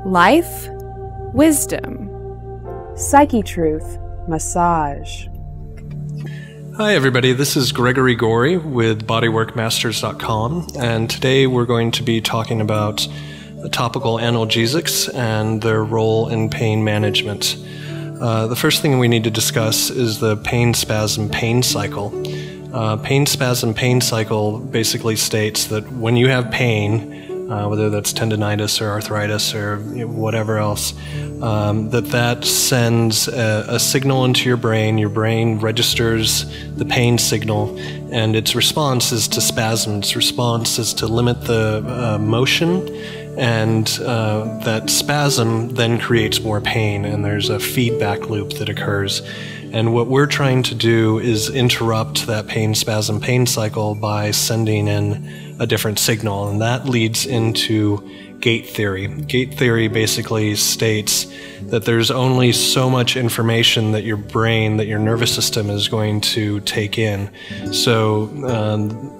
Life, wisdom, psyche truth, massage. Hi everybody, this is Gorey with bodyworkmasters.com, and today we're going to be talking about topical analgesics and their role in pain management. The first thing we need to discuss is the pain spasm pain cycle. Pain spasm pain cycle basically states that when you have pain, whether that's tendinitis or arthritis or whatever else, that sends a signal into your brain registers the pain signal, and its response is to spasm. Its response is to limit the motion, and that spasm then creates more pain, and there's a feedback loop that occurs. And what we're trying to do is interrupt that pain spasm pain cycle by sending in a different signal, and that leads into gate theory. Gate theory basically states that there's only so much information that your brain, that your nervous system is going to take in. So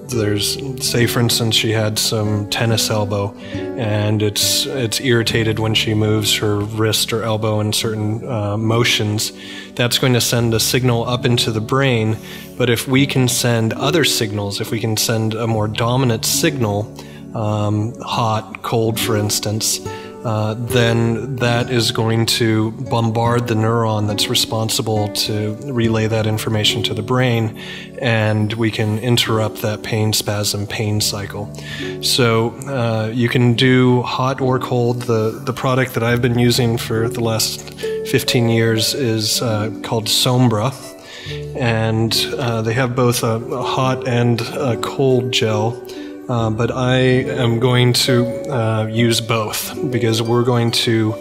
there's, say for instance, she had some tennis elbow, and it's irritated when she moves her wrist or elbow in certain motions. That's going to send a signal up into the brain. But if we can send other signals, if we can send a more dominant signal, hot, cold, for instance, then that is going to bombard the neuron that's responsible to relay that information to the brain, and we can interrupt that pain spasm pain cycle. So you can do hot or cold. The product that I've been using for the last 15 years is called Sombra, and they have both a hot and a cold gel. But I am going to use both, because we're going to,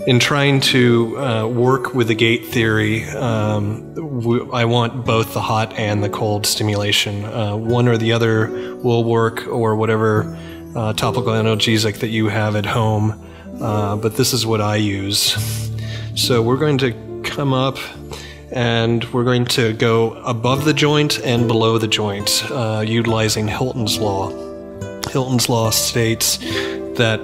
in trying to work with the gate theory, I want both the hot and the cold stimulation. One or the other will work, or whatever topical analgesic that you have at home, but this is what I use. So we're going to come up, and we're going to go above the joint and below the joint, utilizing Hilton's law. Hilton's law states that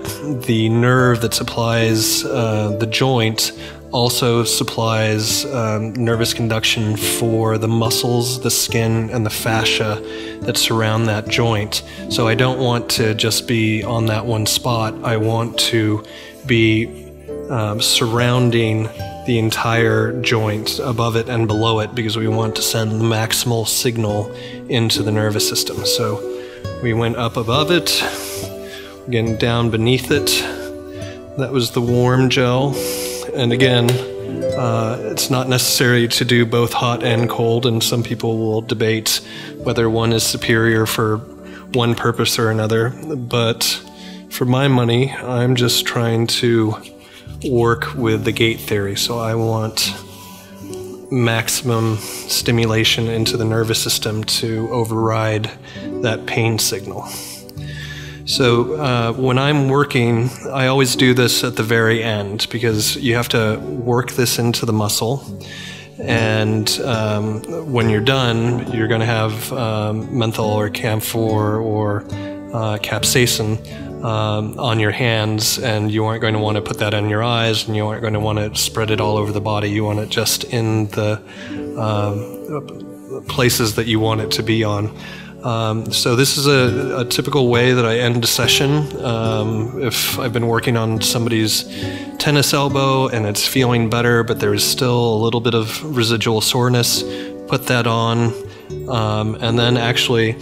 the nerve that supplies the joint also supplies nervous conduction for the muscles, the skin, and the fascia that surround that joint. So I don't want to just be on that one spot. I want to be surrounding the entire joint, above it and below it, because we want to send the maximal signal into the nervous system. So we went up above it, again down beneath it. That was the warm gel. And again, it's not necessary to do both hot and cold, and some people will debate whether one is superior for one purpose or another. But for my money, I'm just trying to work with the gate theory. So I want maximum stimulation into the nervous system to override that pain signal. So when I'm working, I always do this at the very end, because you have to work this into the muscle, and when you're done, you're going to have menthol or camphor or capsaicin on your hands, and you aren't going to want to put that on your eyes, and you aren't going to want to spread it all over the body. You want it just in the places that you want it to be on. So this is a typical way that I end a session. If I've been working on somebody's tennis elbow and it's feeling better, but there's still a little bit of residual soreness, put that on, and then actually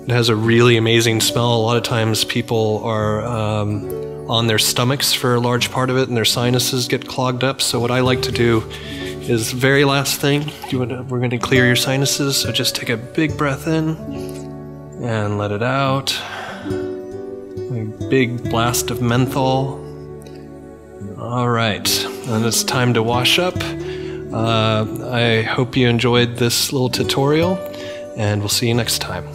it has a really amazing smell. A lot of times people are on their stomachs for a large part of it, and their sinuses get clogged up. So what I like to do is, very last thing, we're going to clear your sinuses. So just take a big breath in and let it out. A big blast of menthol. All right, and it's time to wash up. I hope you enjoyed this little tutorial, and we'll see you next time.